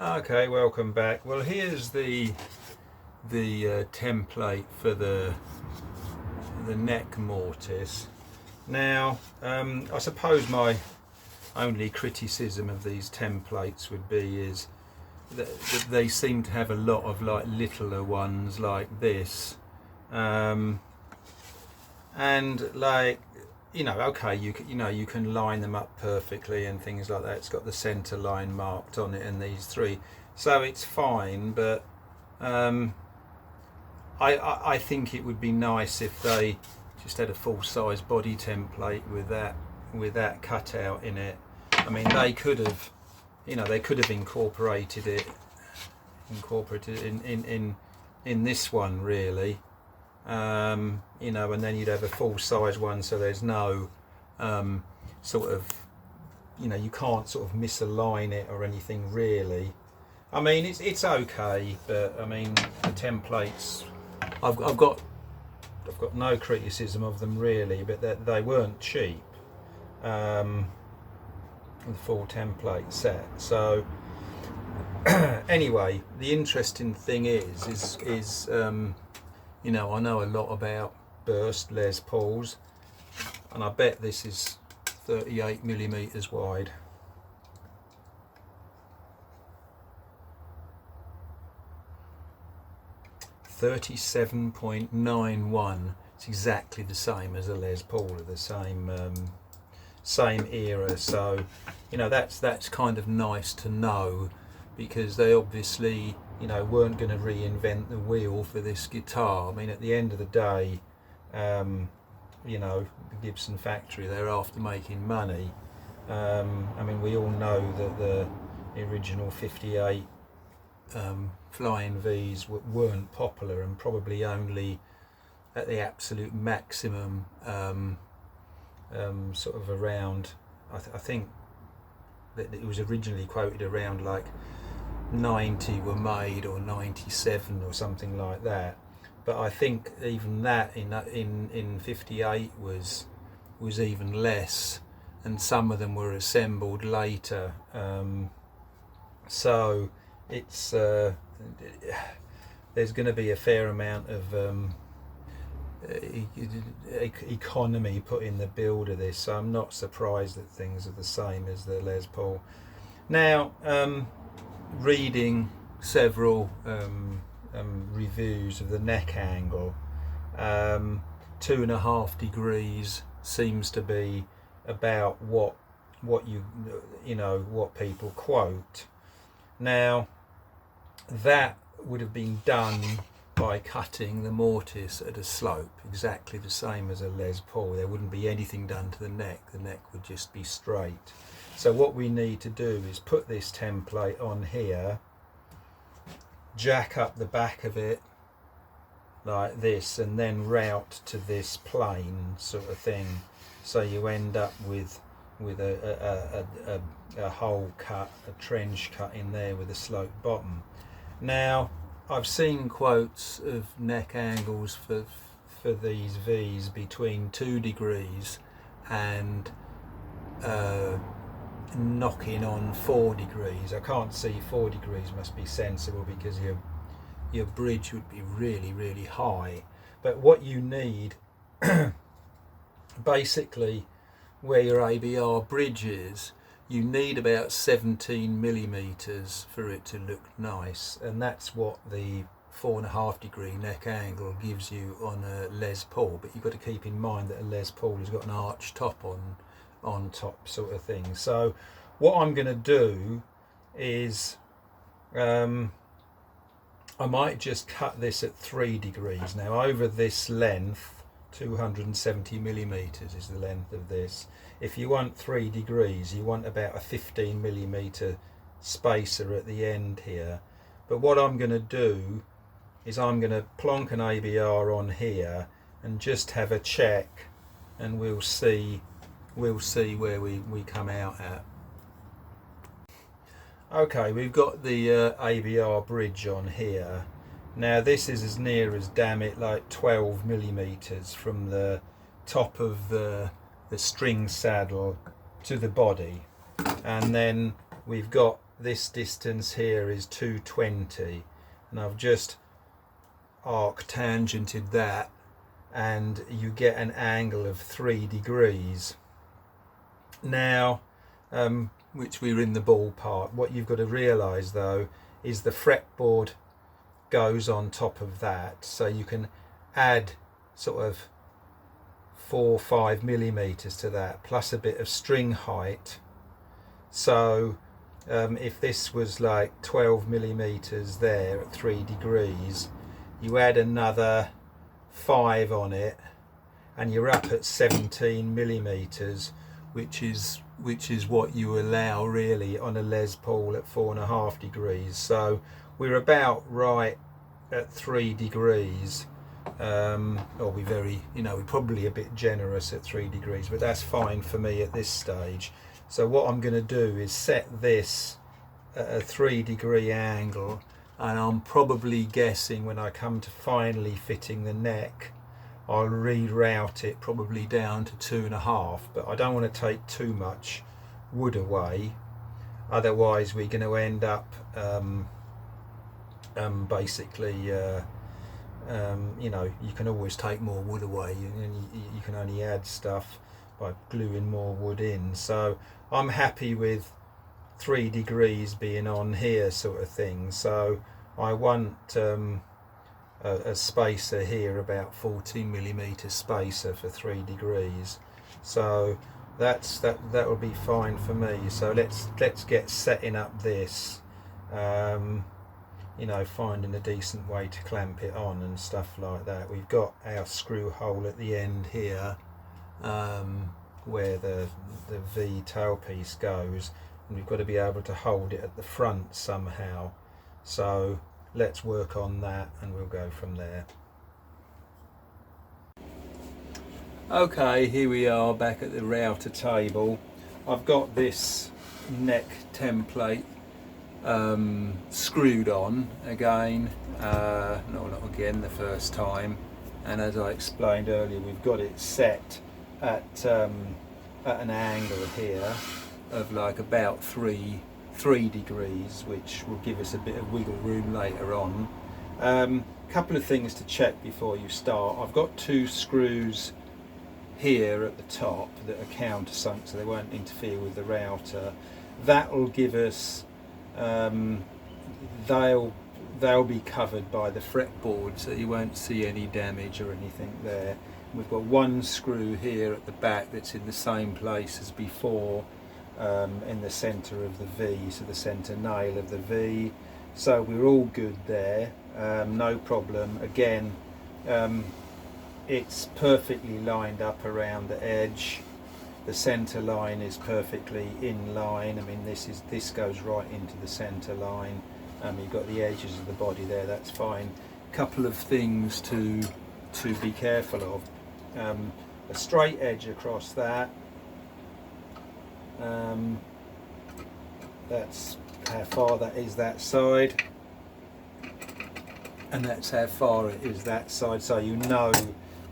Okay, welcome back. Well, here's the template for the neck mortise. Now, I suppose my only criticism of these templates would be is that they seem to have a lot of like littler ones like this, and like, you know, okay, you can line them up perfectly and things like that. It's got the center line marked on it and these three, so it's fine. But I think it would be nice if they just had a full-size body template with that cutout in it. I mean, they could have, incorporated it in this one, really. And then you'd have a full-size one, so there's no sort of, you can't sort of misalign it or anything, really. I mean, it's okay, but I mean, the templates, I've got no criticism of them, really, but they weren't cheap. The full template set. So anyway, the interesting thing is I know a lot about burst Les Pauls, and I bet this is 38mm wide. .91. It's exactly the same as a Les Paul of the same era. So that's kind of nice to know, because they obviously weren't going to reinvent the wheel for this guitar. I mean, at the end of the day, the Gibson factory, they're after making money. I mean, we all know that the original 58 Flying V's weren't popular, and probably only at the absolute maximum sort of around, I think that it was originally quoted around like 90 were made, or 97 or something like that. But I think even that in 58 was even less, and some of them were assembled later. So it's there's going to be a fair amount of economy put in the build of this, so I'm not surprised that things are the same as the Les Paul. Now, reading several reviews of the neck angle, 2.5 degrees seems to be about what people quote. Now, that would have been done by cutting the mortise at a slope exactly the same as a Les Paul. There wouldn't be anything done to the neck would just be straight. So what we need to do is put this template on here, jack up the back of it like this, and then route to this plane sort of thing, so you end up with a hole cut, a trench cut in there with a sloped bottom. Now, I've seen quotes of neck angles for these V's between 2 degrees and knocking on 4 degrees. I can't see 4 degrees must be sensible, because your bridge would be really, really high. But what you need, basically, where your ABR bridge is, you need about 17mm for it to look nice, and that's what the 4.5 degree neck angle gives you on a Les Paul. But you've got to keep in mind that a Les Paul has got an arch top on top sort of thing. So what I'm going to do is I might just cut this at 3 degrees. Now, over this length, 270mm is the length of this. If you want 3 degrees, you want about a 15mm spacer at the end here. But what I'm going to do is I'm going to plonk an ABR on here and just have a check, and we'll see where we come out at. Okay, we've got the ABR bridge on here. Now, this is as near as, damn it, like 12mm from the top of the string saddle to the body, and then we've got this distance here is 220, and I've just arc tangented that, and you get an angle of 3 degrees. Now, which we're in the ballpark. What you've got to realise though is the fretboard goes on top of that, so you can add sort of 4 or 5 millimeters to that, plus a bit of string height. So if this was like 12 millimeters there at 3 degrees, you add another 5 on it and you're up at 17 millimeters, which is what you allow really on a Les Paul at 4.5 degrees. So we're about right at 3 degrees. Or we very, we're probably a bit generous at 3 degrees, but that's fine for me at this stage. So what I'm going to do is set this at a 3 degree angle, and I'm probably guessing when I come to finally fitting the neck, I'll reroute it probably down to 2.5, but I don't want to take too much wood away, otherwise we're going to end up basically you can always take more wood away, and you can only add stuff by gluing more wood in. So I'm happy with 3 degrees being on here sort of thing. So I want a spacer here, about 14 millimeter spacer for 3 degrees. So that will be fine for me. So let's get setting up this. Finding a decent way to clamp it on and stuff like that. We've got our screw hole at the end here, where the V tailpiece goes, and we've got to be able to hold it at the front somehow. So let's work on that and we'll go from there. Okay, here we are back at the router table. I've got this neck template screwed on again, no, not again, the first time, and as I explained earlier, we've got it set at an angle here of like about 3 degrees, which will give us a bit of wiggle room later on. Couple of things to check before you start. I've got 2 screws here at the top that are countersunk, so they won't interfere with the router. That will give us they'll be covered by the fretboard, so you won't see any damage or anything there. We've got 1 screw here at the back that's in the same place as before, in the centre of the V, so the centre nail of the V. So we're all good there, no problem. Again, it's perfectly lined up around the edge. The centre line is perfectly in line. I mean, this goes right into the centre line. You've got the edges of the body there, that's fine. Couple of things to be careful of. A straight edge across that. That's how far that is that side. And that's how far it is that side, so you know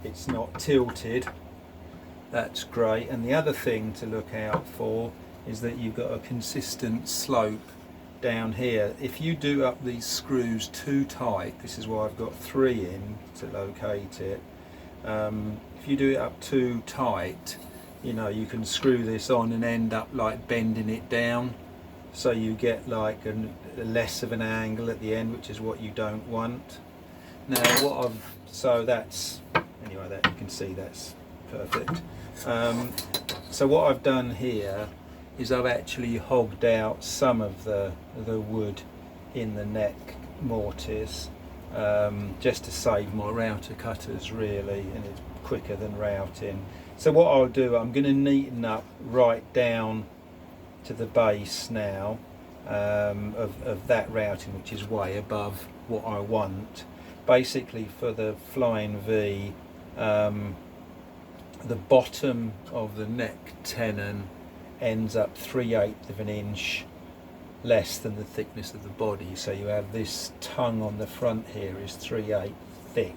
it's not tilted. That's great. And the other thing to look out for is that you've got a consistent slope down here. If you do up these screws too tight, this is why I've got 3 in to locate it. If you do it up too tight, you can screw this on and end up like bending it down, so you get like a less of an angle at the end, which is what you don't want. Now that's anyway, that you can see that's perfect. So what I've done here is I've actually hogged out some of the wood in the neck mortise, just to save my router cutters really, and it's quicker than routing. So what I'll do, I'm going to neaten up right down to the base now of that routing, which is way above what I want. Basically for the Flying V, the bottom of the neck tenon ends up 3/8 of an inch less than the thickness of the body, so you have this tongue on the front here is 3/8 thick,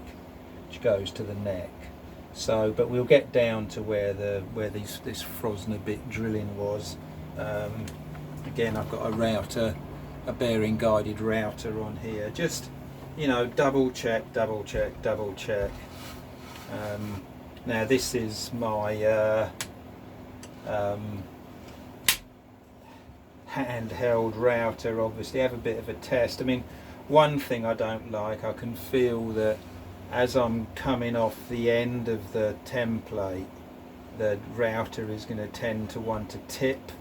which goes to the neck. So, but we'll get down to where this Frosner bit drilling was Again, I've got a router, a bearing guided router on here. Just, you know, double check, double check, double check. Now this is my handheld router. Obviously have a bit of a test. I mean, one thing I don't like, I can feel that as I'm coming off the end of the template, the router is going to tend to want to tip,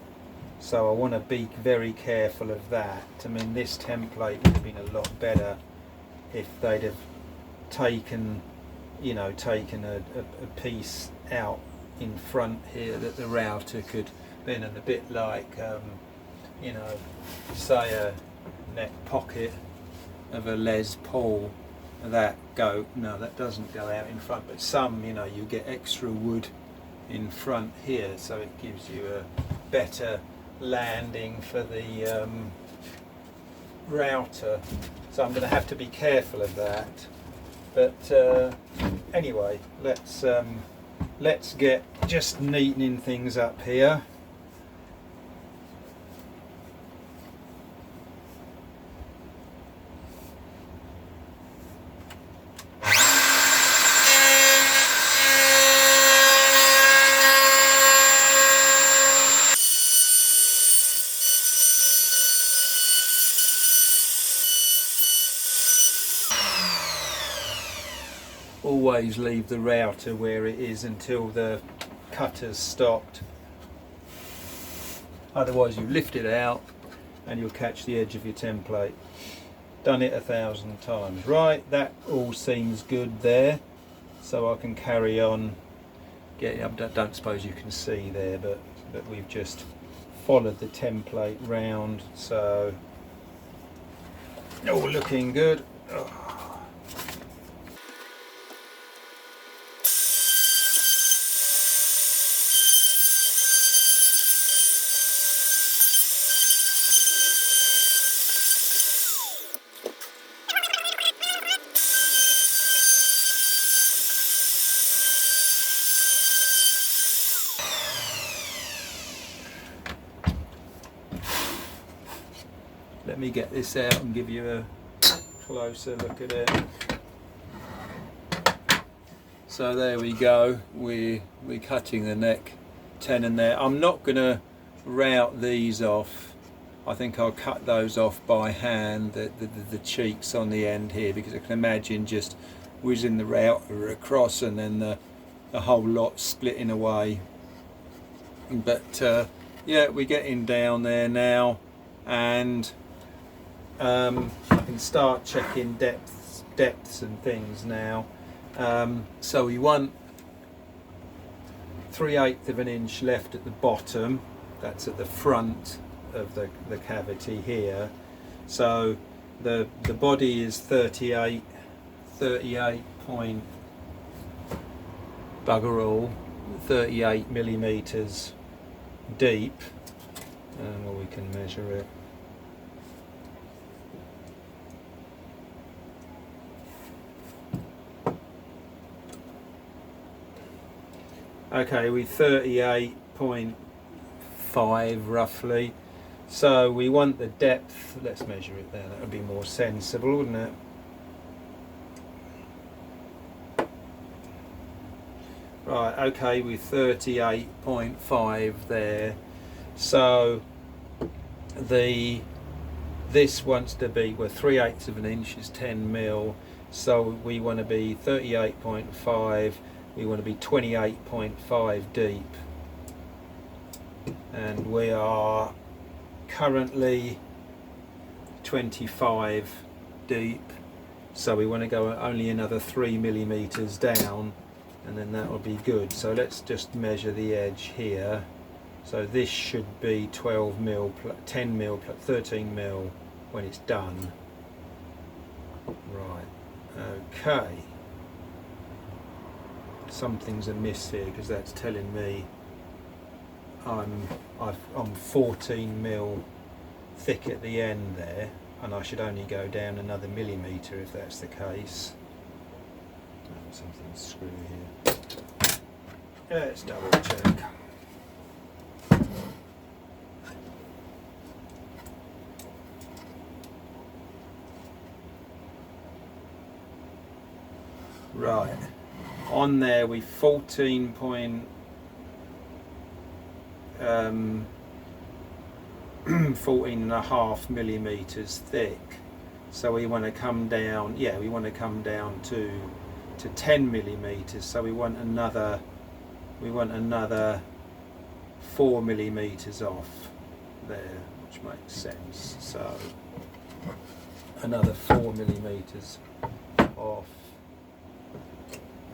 so I want to be very careful of that. I mean, this template would have been a lot better if they'd have taken, you know, taken a piece out in front here that the router could been in, a bit like you know, say a neck pocket of a Les Paul. That doesn't go out in front, but some, you know, you get extra wood in front here, so it gives you a better landing for the router. So I'm going to have to be careful of that. But anyway, let's get just neatening things up here. Always leave the router where it is until the cutter's stopped. Otherwise you lift it out and you'll catch the edge of your template. Done it 1,000 times. Right, that all seems good there. So I can carry on. I don't suppose you can see there, but we've just followed the template round. So all looking good. Oh. Let me get this out and give you a closer look at it. So there we go, we're cutting the neck tenon there. I'm not going to route these off. I think I'll cut those off by hand, the cheeks on the end here, because I can imagine just whizzing the router across and then the whole lot splitting away. But yeah, we're getting down there now, and I can start checking depths and things now. So we want 3/8 of an inch left at the bottom. That's at the front of the cavity here. So the body is 38 point bugger all, 38 millimeters deep, and well, we can measure it. Okay, we're 38.5 roughly. So we want the depth. Let's measure it there. That would be more sensible, wouldn't it? Right. Okay, we're 38.5 there. So this wants to be, well, 3/8 of an inch is 10 mil. So we want to be 38.5. We want to be 28.5 deep, and we are currently 25 deep, so we want to go only another 3 millimeters down, and then that will be good. So let's just measure the edge here. So this should be 12 mil, 10 mil, 13 mil when it's done. Right, okay. Something's amiss here, because that's telling me I'm 14 mil thick at the end there, and I should only go down another millimeter if that's the case. Oh, something's screwy here. Let's double check. Right, on there we 14.5 millimeters thick. So we want to come down, we want to come down to 10 millimeters. So we want another 4 millimeters off there, which makes sense. So another 4 millimeters off.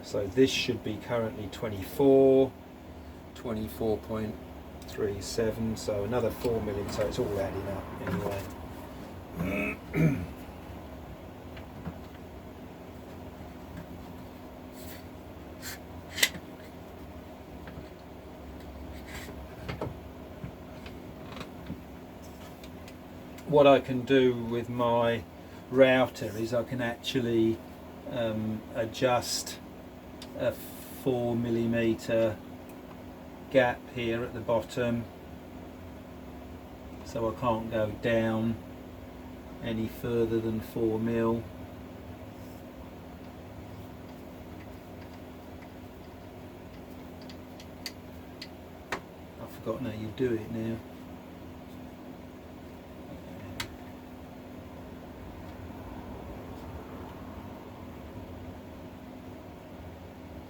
So this should be currently 24.37, so another 4 millimeters, so it's all adding up anyway. What I can do with my router is I can actually adjust a 4 millimeter gap here at the bottom, so I can't go down any further than 4 mil. I've forgotten how you do it now.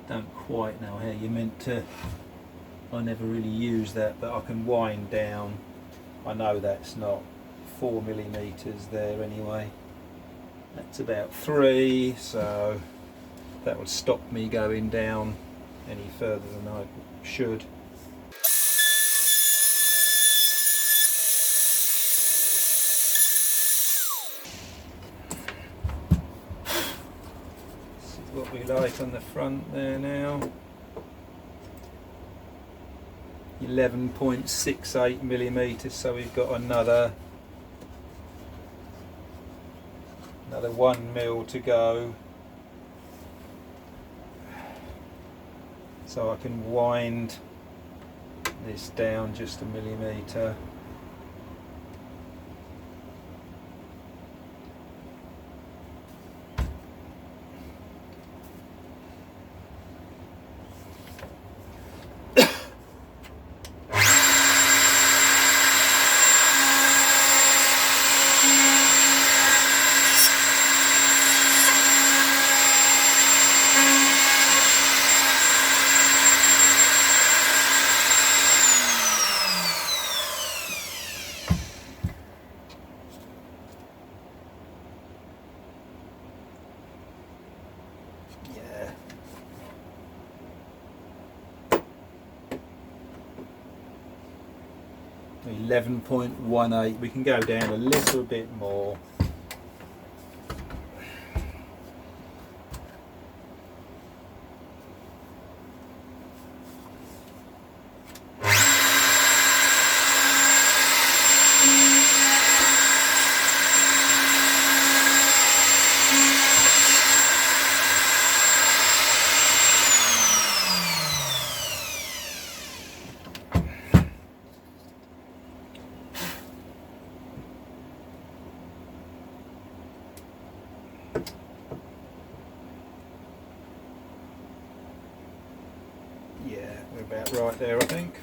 Don't quite know how you're meant to. I never really use that, but I can wind down. I know that's not 4 millimeters there anyway. That's about 3, so that would stop me going down any further than I should. What we like on the front there now, 11.68 millimeters, so we've got another 1 mil to go, so I can wind this down just a millimeter. Yeah. .18. We can go down a little bit more. Yeah, we're about right there, I think.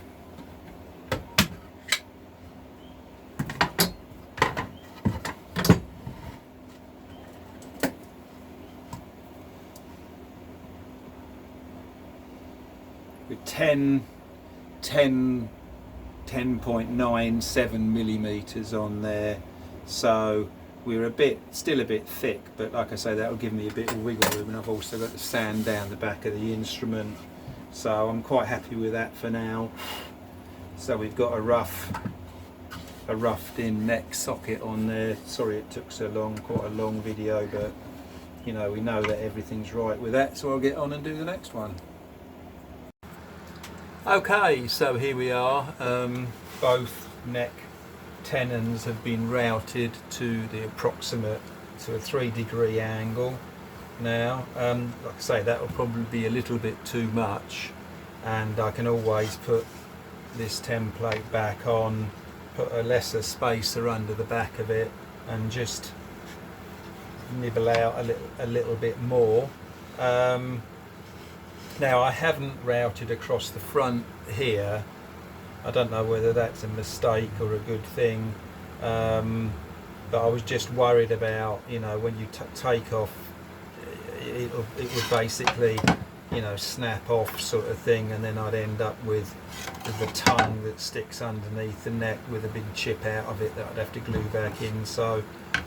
With 10.97 millimeters on there, so we're still a bit thick, but like I say, that'll give me a bit of wiggle room, and I've also got to sand down the back of the instrument, so I'm quite happy with that for now. So we've got a roughed in neck socket on there. Sorry it took so long, quite a long video, but you know, we know that everything's right with that, so I'll get on and do the next one. Okay, so here we are. Both neck tenons have been routed to the approximate to a 3-degree angle. Now, like I say, that will probably be a little bit too much, and I can always put this template back on, put a lesser spacer under the back of it, and just nibble out a little bit more. Now I haven't routed across the front here. I don't know whether that's a mistake or a good thing, but I was just worried about, you know, when you take off, it would basically, you know, snap off sort of thing, and then I'd end up with the tongue that sticks underneath the neck with a big chip out of it that I'd have to glue back in. So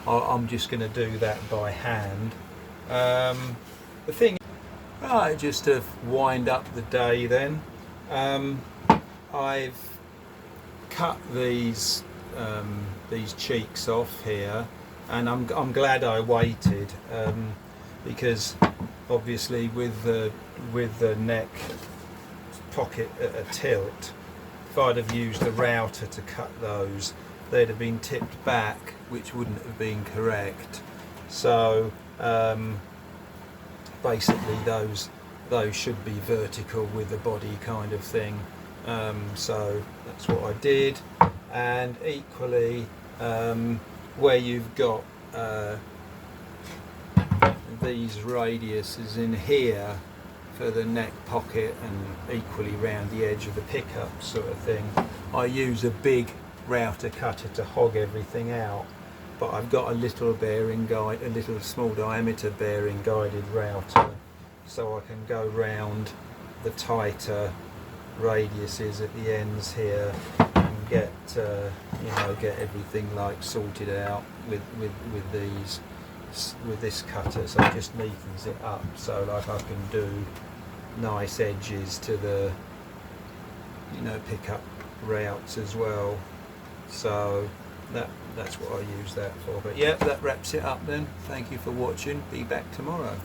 I'm just going to do that by hand. The thing, right, just to wind up the day then, I've cut these cheeks off here, and I'm glad I waited, because obviously with the neck pocket at a tilt, if I'd have used the router to cut those, they'd have been tipped back, which wouldn't have been correct. So basically those should be vertical with the body kind of thing. So that's what I did. And equally, where you've got these radiuses in here for the neck pocket and equally round the edge of the pickup sort of thing, I use a big router cutter to hog everything out, but I've got a little bearing guide, a little small diameter bearing guided router, so I can go round the tighter radiuses at the ends here and get you know, get everything like sorted out with this cutter. So it just neatens it up, so like I can do nice edges to the, you know, pickup routes as well. So that's what I use that for. But yeah, that wraps it up then. Thank you for watching. Be back tomorrow.